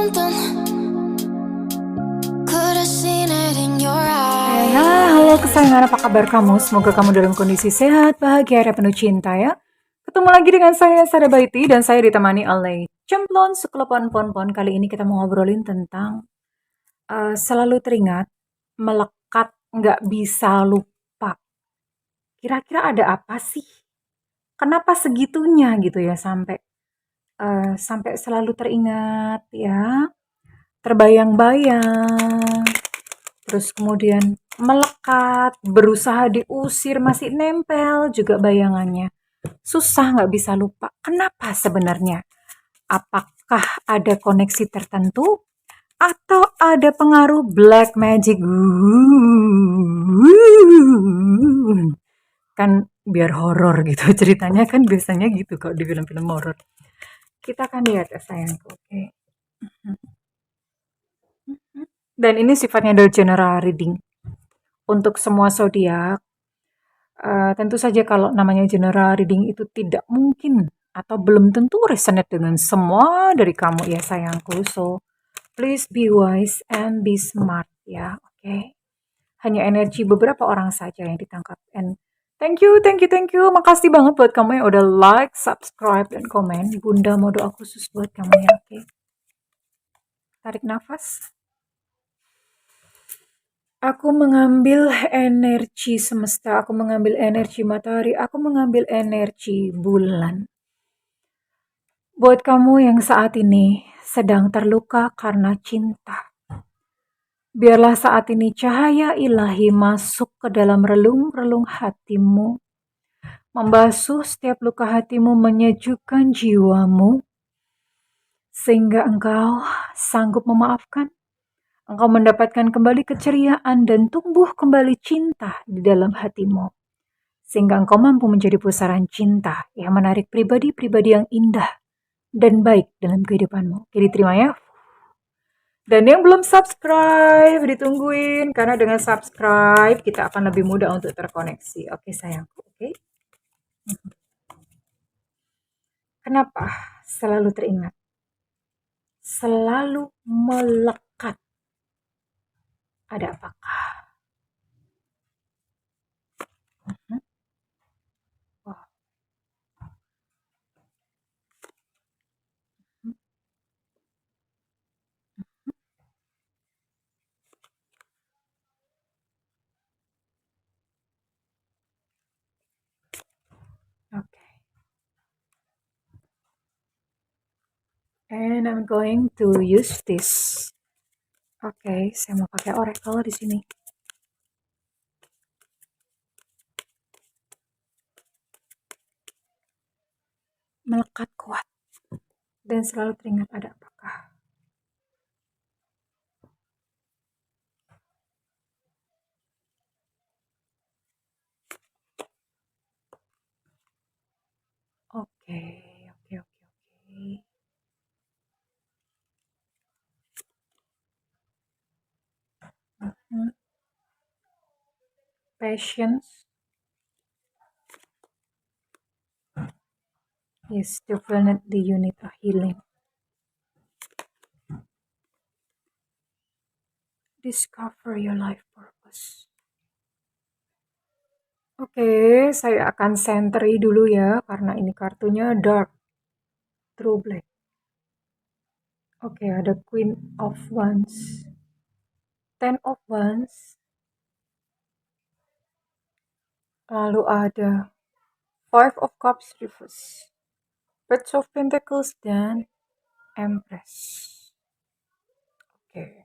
something. Could have seen it in your eyes. Halo kesayangan, apa kabar kamu? Semoga kamu dalam kondisi sehat, bahagia, dan penuh cinta ya. Ketemu lagi dengan saya, Sarah Baiti, dan saya ditemani oleh Cemplon Suklepon Pon. Kali ini kita mau ngobrolin tentang selalu teringat, melekat, nggak bisa lupa. Kira-kira ada apa sih? Kenapa segitunya gitu ya sampai selalu teringat ya, terbayang-bayang, terus kemudian melekat, berusaha diusir, masih nempel juga bayangannya. Susah nggak bisa lupa. Kenapa sebenarnya? Apakah ada koneksi tertentu? Atau ada pengaruh black magic? Kan biar horor gitu ceritanya, kan biasanya gitu kalau di film-film horor. Kita akan lihat ya sayangku, oke. Dan ini sifatnya adalah general reading untuk semua zodiak. Tentu saja kalau namanya general reading itu tidak mungkin atau belum tentu resonate dengan semua dari kamu ya sayangku. So please be wise and be smart ya, oke. Hanya energi beberapa orang saja yang ditangkap. And thank you. Makasih banget buat kamu yang udah like, subscribe, dan komen. Bunda mau doa khusus buat kamu ya, oke. Tarik nafas. Aku mengambil energi semesta, aku mengambil energi matahari, aku mengambil energi bulan. Buat kamu yang saat ini sedang terluka karena cinta, biarlah saat ini cahaya ilahi masuk ke dalam relung-relung hatimu, membasuh setiap luka hatimu, menyejukkan jiwamu, sehingga engkau sanggup memaafkan. Engkau mendapatkan kembali keceriaan dan tumbuh kembali cinta di dalam hatimu. Sehingga engkau mampu menjadi pusaran cinta yang menarik pribadi-pribadi yang indah dan baik dalam kehidupanmu. Oke, diterima ya. Dan yang belum subscribe, ditungguin. Karena dengan subscribe, kita akan lebih mudah untuk terkoneksi. Oke sayangku, oke. Kenapa selalu teringat? Selalu melekat. Ada apakah? Wow. Oke. And I'm going to use this. Oke, saya mau pakai oracle di sini. Melekat kuat dan selalu teringat ada apakah. Oke. Patience is definitely you need a healing. Discover your life purpose. Oke, saya akan sentri dulu ya, karena ini kartunya dark, true black. Oke, ada Queen of Wands, Ten of Wands, lalu ada Five of Cups reverse, Page of Pentacles, dan Empress. Oke,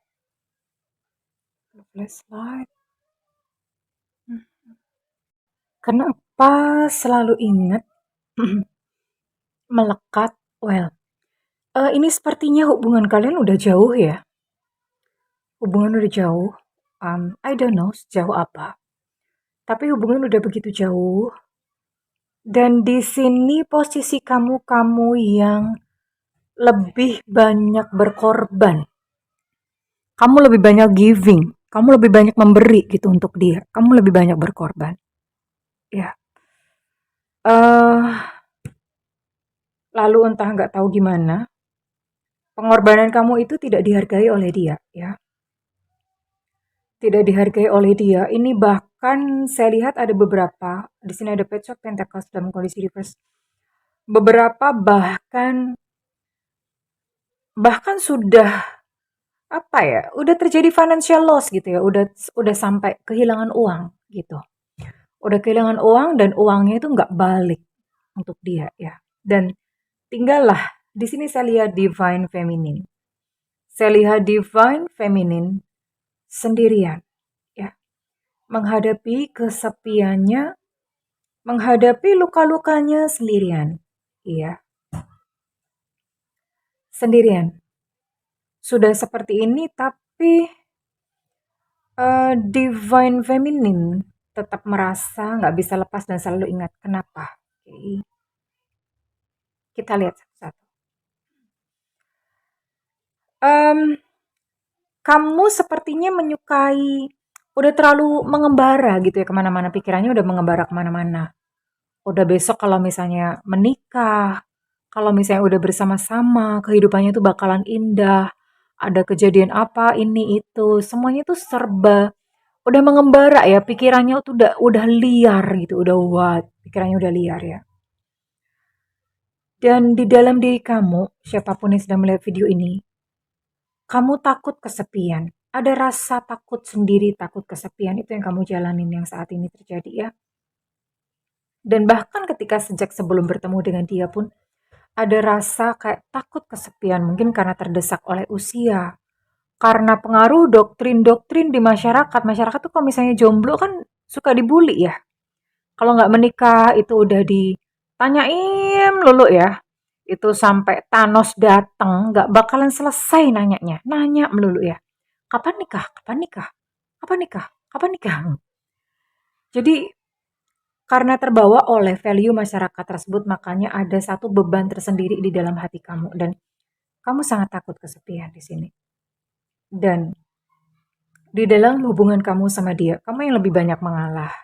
flashlight. Kenapa selalu ingat melekat? Well, ini sepertinya hubungan kalian udah jauh ya. Hubungan udah jauh. I don't know sejauh apa. Tapi hubungan udah begitu jauh. Dan di sini posisi kamu yang lebih banyak berkorban. Kamu lebih banyak giving. Kamu lebih banyak memberi gitu untuk dia. Kamu lebih banyak berkorban. Ya. Lalu entah nggak tahu gimana, Pengorbanan kamu itu tidak dihargai oleh dia, ya. Tidak dihargai oleh dia. Ini bahkan saya lihat ada beberapa, di sini ada Page of Pentacles dalam kondisi reverse. Beberapa bahkan sudah apa ya? Udah terjadi financial loss gitu ya. Udah sampai kehilangan uang gitu. Udah kehilangan uang dan uangnya itu nggak balik untuk dia ya. Dan tinggallah di sini saya lihat Divine Feminine. Saya lihat Divine Feminine sendirian ya, menghadapi kesepiannya, menghadapi luka-lukanya sendirian. Iya, sendirian. Sudah seperti ini tapi Divine Feminine tetap merasa nggak bisa lepas dan selalu ingat kenapa. Oke, kita lihat satu-satu. Em, Kamu sepertinya menyukai, udah terlalu mengembara gitu ya kemana-mana, pikirannya udah mengembara kemana-mana. Udah besok kalau misalnya menikah, kalau misalnya udah bersama-sama, kehidupannya tuh bakalan indah. Ada kejadian apa, ini itu, semuanya tuh serba udah mengembara ya, pikirannya tuh udah liar gitu, udah pikirannya udah liar ya. Dan di dalam diri kamu, siapapun yang sedang melihat video ini, kamu takut kesepian. Ada rasa takut sendiri, takut kesepian itu yang kamu jalanin yang saat ini terjadi ya. Dan bahkan ketika sejak sebelum bertemu dengan dia pun ada rasa kayak takut kesepian, mungkin karena terdesak oleh usia, karena pengaruh doktrin-doktrin di masyarakat. Masyarakat tuh kalau misalnya jomblo kan suka dibully ya. Kalau nggak menikah itu udah ditanyain lulu ya. Itu sampai Thanos datang nggak bakalan selesai nanyanya. Nanya melulu ya. Kapan nikah? Kapan nikah? Kapan nikah? Kapan nikah? Jadi karena terbawa oleh value masyarakat tersebut, makanya ada satu beban tersendiri di dalam hati kamu dan kamu sangat takut kesepian di sini. Dan di dalam hubungan kamu sama dia, kamu yang lebih banyak mengalah.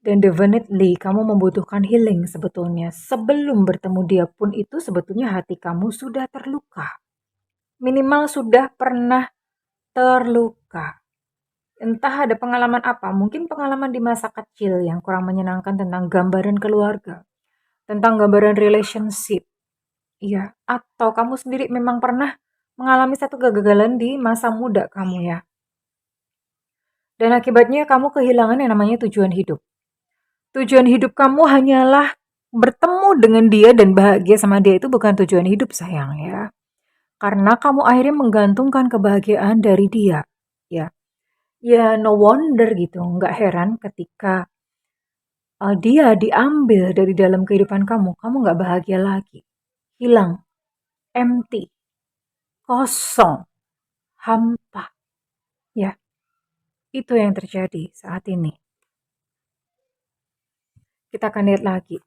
Dan definitely kamu membutuhkan healing sebetulnya. Sebelum bertemu dia pun itu sebetulnya hati kamu sudah terluka. Minimal sudah pernah terluka. Entah ada pengalaman apa, mungkin pengalaman di masa kecil yang kurang menyenangkan tentang gambaran keluarga, tentang gambaran relationship. Iya, atau kamu sendiri memang pernah mengalami satu kegagalan di masa muda kamu ya. Dan akibatnya kamu kehilangan yang namanya tujuan hidup. Tujuan hidup kamu hanyalah bertemu dengan dia dan bahagia sama dia, itu bukan tujuan hidup sayang ya. Karena kamu akhirnya menggantungkan kebahagiaan dari dia. Ya, ya no wonder gitu, nggak heran ketika dia diambil dari dalam kehidupan kamu nggak bahagia lagi. Hilang, empty, kosong, hampa. Ya, itu yang terjadi saat ini. Kita akan lihat lagi.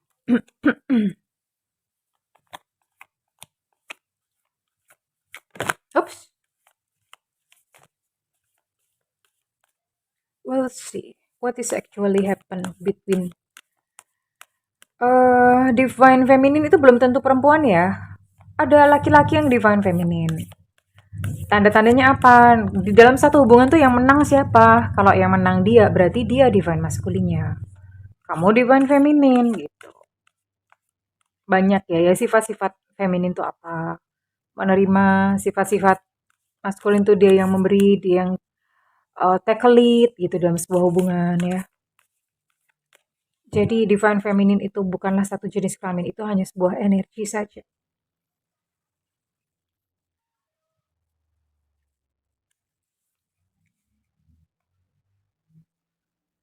Oops. We'll see what is actually happen between divine feminine itu belum tentu perempuan ya. Ada laki-laki yang divine feminine. Tanda-tandanya apa? Di dalam satu hubungan tuh yang menang siapa? Kalau yang menang dia, berarti dia divine maskulinnya. Kamu divine feminine gitu. Banyak ya sifat-sifat feminin tuh apa? Menerima sifat-sifat maskulin tuh dia yang memberi, dia yang take a lead gitu dalam sebuah hubungan ya. Jadi divine feminine itu bukanlah satu jenis kelamin, itu hanya sebuah energi saja.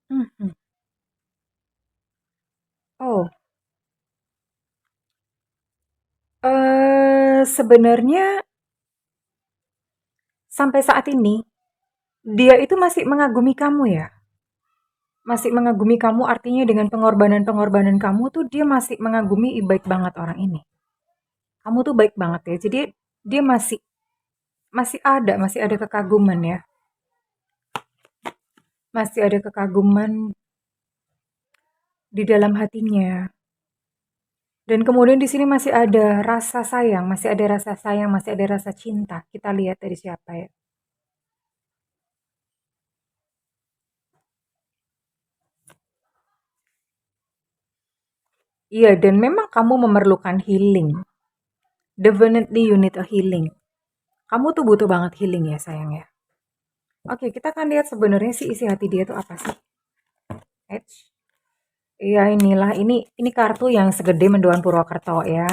Mhm. Oh, sebenarnya sampai saat ini dia itu masih mengagumi kamu ya. Masih mengagumi kamu artinya dengan pengorbanan-pengorbanan kamu tuh dia masih mengagumi baik banget orang ini. Kamu tuh baik banget ya. Jadi dia masih masih ada kekaguman ya. Masih ada kekaguman di dalam hatinya. Dan kemudian di sini masih ada rasa sayang, masih ada rasa sayang, masih ada rasa cinta. Kita lihat dari siapa ya. Iya, dan memang kamu memerlukan healing. Definitely you need a healing. Kamu tuh butuh banget healing ya sayang ya. Oke, kita akan lihat sebenarnya sih isi hati dia tuh apa sih. Eits. Iya inilah, ini kartu yang segede mendoan Purwokerto ya.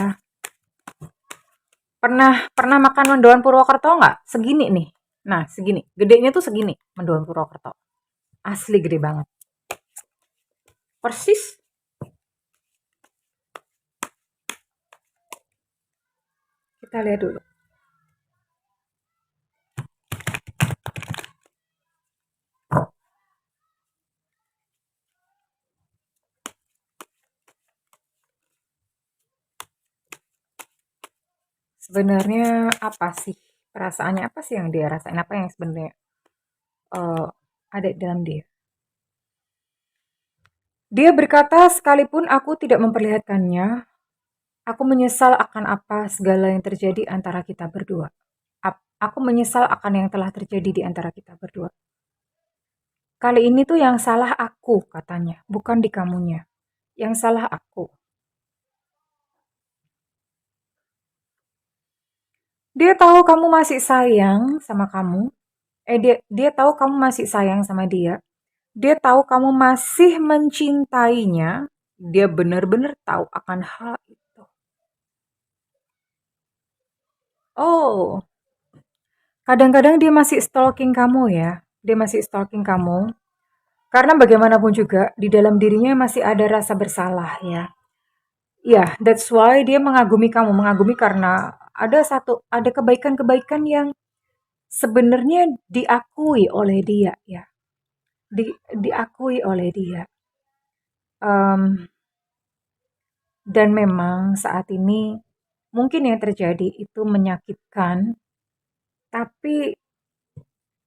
Pernah makan mendoan Purwokerto nggak? Segini nih. Nah, segini. Gedenya tuh segini mendoan Purwokerto. Asli gede banget. Persis. Kita lihat dulu. Sebenarnya apa sih? Perasaannya apa sih yang dia rasain? Apa yang sebenarnya ada di dalam dia? Dia berkata, sekalipun aku tidak memperlihatkannya, aku menyesal akan apa segala yang terjadi antara kita berdua. Aku menyesal akan yang telah terjadi di antara kita berdua. Kali ini tuh yang salah aku, katanya, bukan di kamunya. Yang salah aku. Dia tahu kamu masih sayang sama kamu. Dia tahu kamu masih sayang sama dia. Dia tahu kamu masih mencintainya. Dia benar-benar tahu akan hal itu. Oh, kadang-kadang dia masih stalking kamu ya. Dia masih stalking kamu. Karena bagaimanapun juga, di dalam dirinya masih ada rasa bersalah ya. Ya, that's why dia mengagumi kamu. Mengagumi karena ada kebaikan-kebaikan yang sebenarnya diakui oleh dia ya. Diakui oleh dia. Em, dan memang saat ini mungkin yang terjadi itu menyakitkan, tapi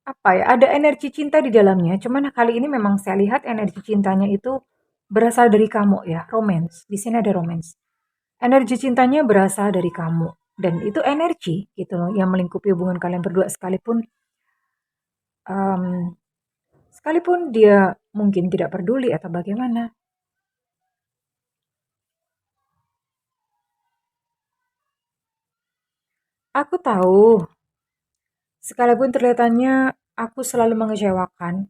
apa ya, ada energi cinta di dalamnya. Cuman kali ini memang saya lihat energi cintanya itu berasal dari kamu ya, romance. Di sini ada romance. Energi cintanya berasal dari kamu dan itu energi gitu loh yang melingkupi hubungan kalian berdua em, sekalipun dia mungkin tidak peduli atau bagaimana. Aku tahu, sekalipun terlihatannya aku selalu mengecewakan,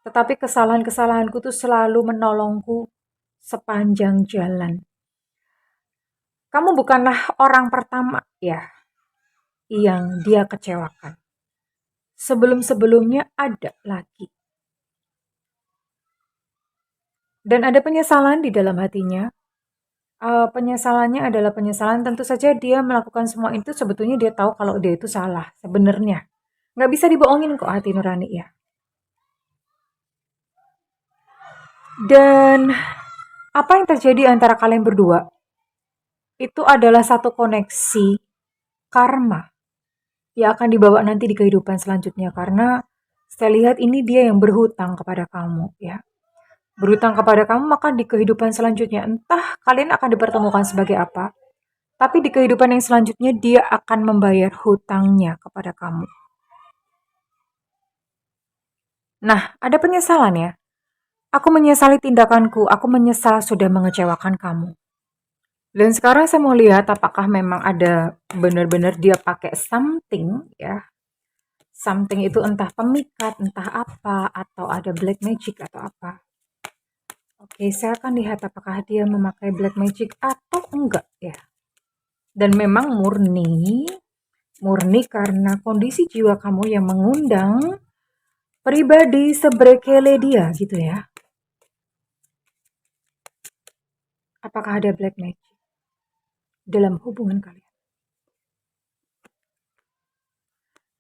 tetapi kesalahan-kesalahanku tuh selalu menolongku sepanjang jalan. Kamu bukanlah orang pertama ya yang dia kecewakan. Sebelum-sebelumnya ada lagi. Dan ada penyesalan di dalam hatinya. Penyesalannya adalah penyesalan tentu saja dia melakukan semua itu sebetulnya dia tahu kalau dia itu salah sebenarnya. Nggak bisa dibohongin kok hati nurani ya. Dan apa yang terjadi antara kalian berdua itu adalah satu koneksi karma yang akan dibawa nanti di kehidupan selanjutnya karena saya lihat ini dia yang berhutang kepada kamu ya. Berhutang kepada kamu maka di kehidupan selanjutnya entah kalian akan dipertemukan sebagai apa, tapi di kehidupan yang selanjutnya dia akan membayar hutangnya kepada kamu. Nah, ada penyesalan ya. Aku menyesali tindakanku, aku menyesal sudah mengecewakan kamu. Dan sekarang saya mau lihat apakah memang ada benar-benar dia pakai something ya. Something itu entah pemikat, entah apa, atau ada black magic atau apa. Oke, saya akan lihat apakah dia memakai black magic atau enggak ya. Dan memang murni karena kondisi jiwa kamu yang mengundang pribadi sebrekele dia gitu ya. Apakah ada black magic dalam hubungan kalian?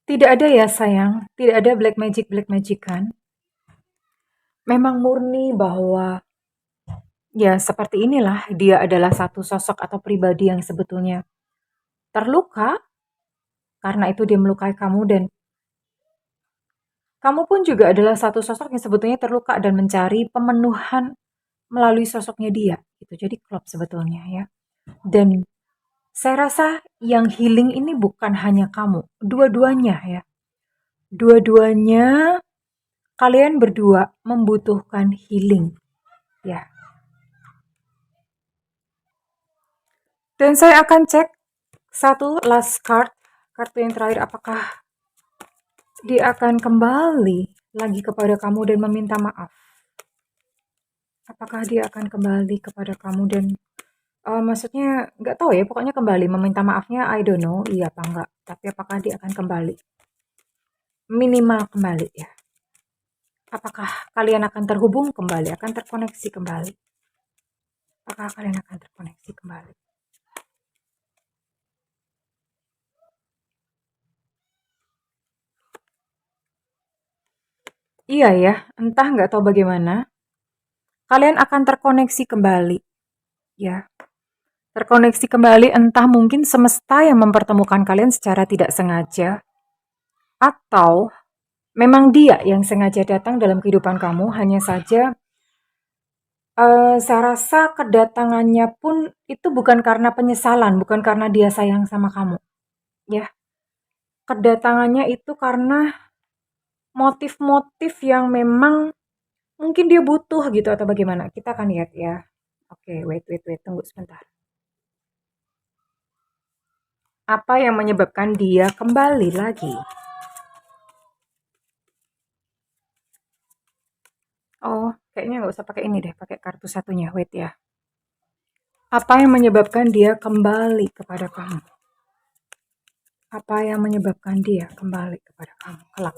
Tidak ada ya sayang, tidak ada black magic kan. Memang murni bahwa ya seperti inilah dia adalah satu sosok atau pribadi yang sebetulnya terluka karena itu dia melukai kamu dan kamu pun juga adalah satu sosok yang sebetulnya terluka dan mencari pemenuhan melalui sosoknya dia gitu. Jadi klop sebetulnya ya. Dan saya rasa yang healing ini bukan hanya kamu, dua-duanya ya. Dua-duanya kalian berdua membutuhkan healing ya. Dan saya akan cek satu last card, kartu yang terakhir, apakah dia akan kembali lagi kepada kamu dan meminta maaf. Apakah dia akan kembali kepada kamu dan maksudnya nggak tahu ya, pokoknya kembali meminta maafnya I don't know iya apa enggak, tapi apakah dia akan kembali, minimal kembali ya. Apakah kalian akan terhubung kembali, akan terkoneksi kembali? Apakah kalian akan terkoneksi kembali? Iya ya, entah nggak tahu bagaimana, kalian akan terkoneksi kembali ya. Terkoneksi kembali, entah mungkin semesta yang mempertemukan kalian secara tidak sengaja, atau memang dia yang sengaja datang dalam kehidupan kamu. Hanya saja saya rasa kedatangannya pun itu bukan karena penyesalan, bukan karena dia sayang sama kamu ya. Kedatangannya itu karena motif-motif yang memang mungkin dia butuh gitu atau bagaimana. Kita akan lihat ya. Oke, wait, tunggu sebentar. Apa yang menyebabkan dia kembali lagi? Oh, kayaknya nggak usah pakai ini deh, pakai kartu satunya. Wait ya. Apa yang menyebabkan dia kembali kepada kamu? Apa yang menyebabkan dia kembali kepada kamu kelak?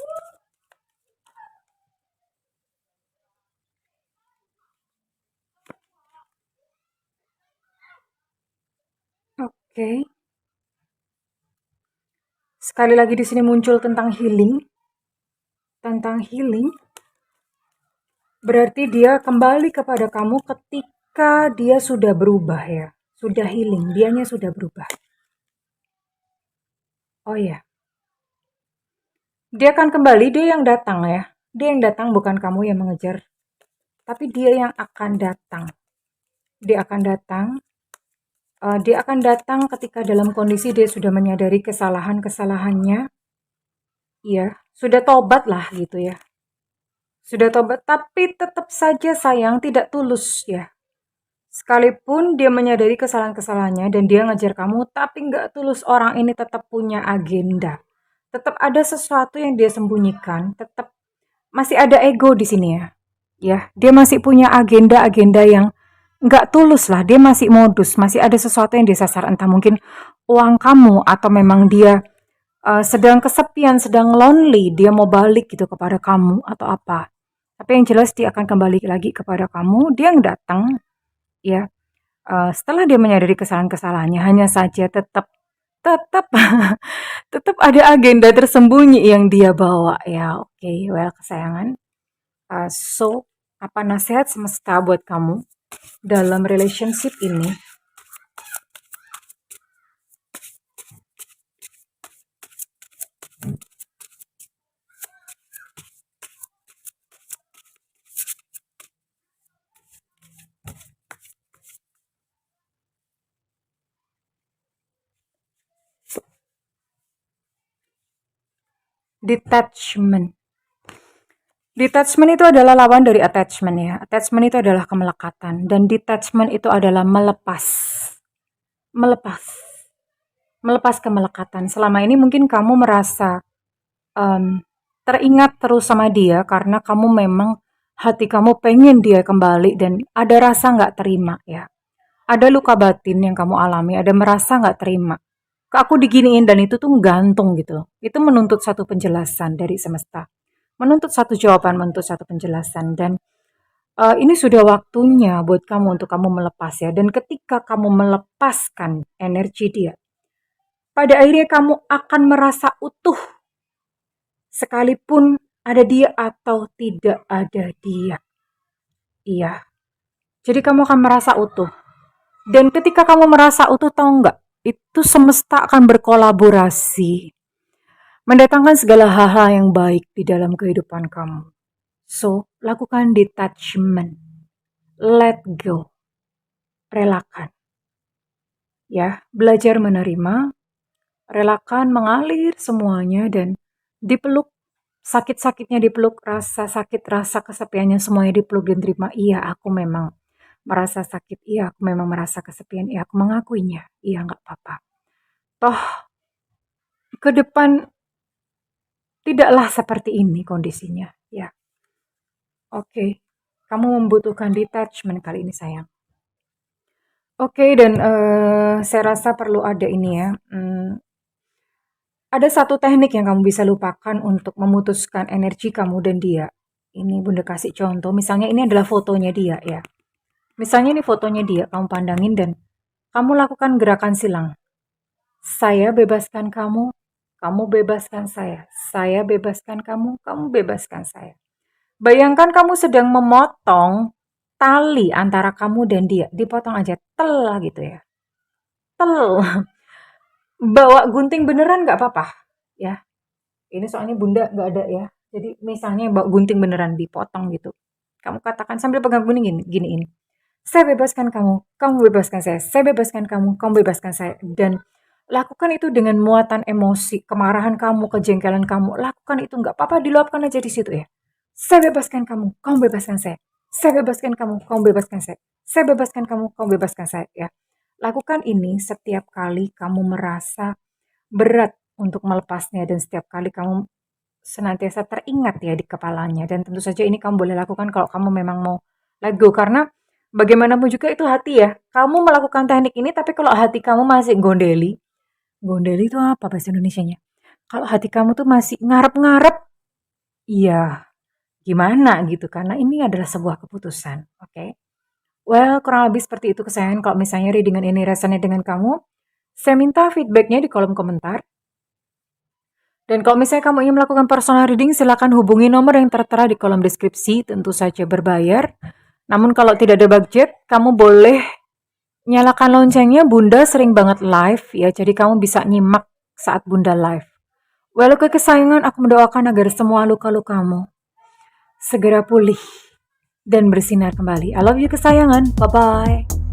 Oke. Sekali lagi di sini muncul tentang healing. Tentang healing. Berarti dia kembali kepada kamu ketika dia sudah berubah ya. Sudah healing, dianya sudah berubah. Oh ya. Dia akan kembali, dia yang datang ya. Dia yang datang, bukan kamu yang mengejar. Tapi dia yang akan datang. Dia akan datang. Dia akan datang ketika dalam kondisi dia sudah menyadari kesalahan-kesalahannya. Iya, sudah tobat lah gitu ya. Sudah tobat, tapi tetap saja sayang, tidak tulus ya. Sekalipun dia menyadari kesalahan-kesalahannya dan dia ngejar kamu, tapi nggak tulus, orang ini tetap punya agenda. Tetap ada sesuatu yang dia sembunyikan, tetap masih ada ego di sini ya. Ya, dia masih punya agenda-agenda yang nggak tulus lah. Dia masih modus, masih ada sesuatu yang disasar. Entah mungkin uang kamu atau memang dia sedang kesepian, sedang lonely. Dia mau balik gitu kepada kamu atau apa. Tapi yang jelas dia akan kembali lagi kepada kamu. Dia yang datang, ya. Setelah dia menyadari kesalahan-kesalahannya, hanya saja tetap tetap tetap ada agenda tersembunyi yang dia bawa ya. Oke, well kesayangan. So, apa nasihat semesta buat kamu dalam relationship ini? Detachment. Detachment itu adalah lawan dari attachment ya. Attachment itu adalah kemelekatan dan detachment itu adalah melepas. Melepas. Melepas kemelekatan. Selama ini mungkin kamu merasa teringat terus sama dia karena kamu memang hati kamu pengen dia kembali dan ada rasa nggak terima ya. Ada luka batin yang kamu alami, ada merasa nggak terima. Kok aku diginiin dan itu tuh gantung gitu. Itu menuntut satu penjelasan dari semesta. Menuntut satu jawaban, menuntut satu penjelasan. Dan ini sudah waktunya buat kamu untuk kamu melepas ya. Dan ketika kamu melepaskan energi dia, pada akhirnya kamu akan merasa utuh. Sekalipun ada dia atau tidak ada dia. Iya. Jadi kamu akan merasa utuh. Dan ketika kamu merasa utuh, tahu nggak? Itu semesta akan berkolaborasi. Mendatangkan segala hal-hal yang baik di dalam kehidupan kamu. So, lakukan detachment. Let go. Relakan. Ya, belajar menerima, relakan mengalir semuanya dan dipeluk, sakit-sakitnya dipeluk, rasa sakit, rasa kesepiannya semuanya dipeluk dan terima. Iya, aku memang merasa sakit. Iya, aku memang merasa kesepian. Iya, aku mengakuinya. Iya, nggak apa-apa. Toh, ke depan tidaklah seperti ini kondisinya. Ya, oke. Kamu membutuhkan detachment kali ini, sayang. Oke, dan saya rasa perlu ada ini ya. Ada satu teknik yang kamu bisa lupakan untuk memutuskan energi kamu dan dia. Ini Bunda kasih contoh. Misalnya ini adalah fotonya dia ya. Misalnya ini fotonya dia, kamu pandangin dan kamu lakukan gerakan silang. Saya bebaskan kamu bebaskan saya bebaskan kamu bebaskan saya. Bayangkan kamu sedang memotong tali antara kamu dan dia, dipotong aja, tel gitu ya. Tel. Bawa gunting beneran nggak apa-apa, ya. Ini soalnya Bunda nggak ada ya. Jadi misalnya bawa gunting beneran dipotong gitu. Kamu katakan sambil pegang gunting gini ini. Saya bebaskan kamu bebaskan saya bebaskan kamu bebaskan saya. Dan lakukan itu dengan muatan emosi, kemarahan kamu, kejengkelan kamu. Lakukan itu nggak apa-apa, diluapkan aja di situ ya. Saya bebaskan kamu bebaskan saya. Saya bebaskan kamu bebaskan saya. Saya bebaskan kamu bebaskan saya ya. Lakukan ini setiap kali kamu merasa berat untuk melepasnya dan setiap kali kamu senantiasa teringat ya di kepalanya. Dan tentu saja ini kamu boleh lakukan kalau kamu memang mau let go karena bagaimanapun juga itu hati ya. Kamu melakukan teknik ini tapi kalau hati kamu masih gondeli, gondeli itu apa bahasa Indonesianya? Kalau hati kamu tuh masih ngarep-ngarep, iya gimana gitu karena ini adalah sebuah keputusan, oke? Well, kurang lebih seperti itu kesayangan. Kalau misalnya readingan ini resonate dengan kamu, saya minta feedbacknya di kolom komentar. Dan kalau misalnya kamu ingin melakukan personal reading, silakan hubungi nomor yang tertera di kolom deskripsi, tentu saja berbayar. Namun kalau tidak ada budget, kamu boleh nyalakan loncengnya. Bunda sering banget live ya, jadi kamu bisa nyimak saat Bunda live. Well, oke kesayangan, aku mendoakan agar semua luka-lukamu segera pulih dan bersinar kembali. I love you kesayangan, bye-bye.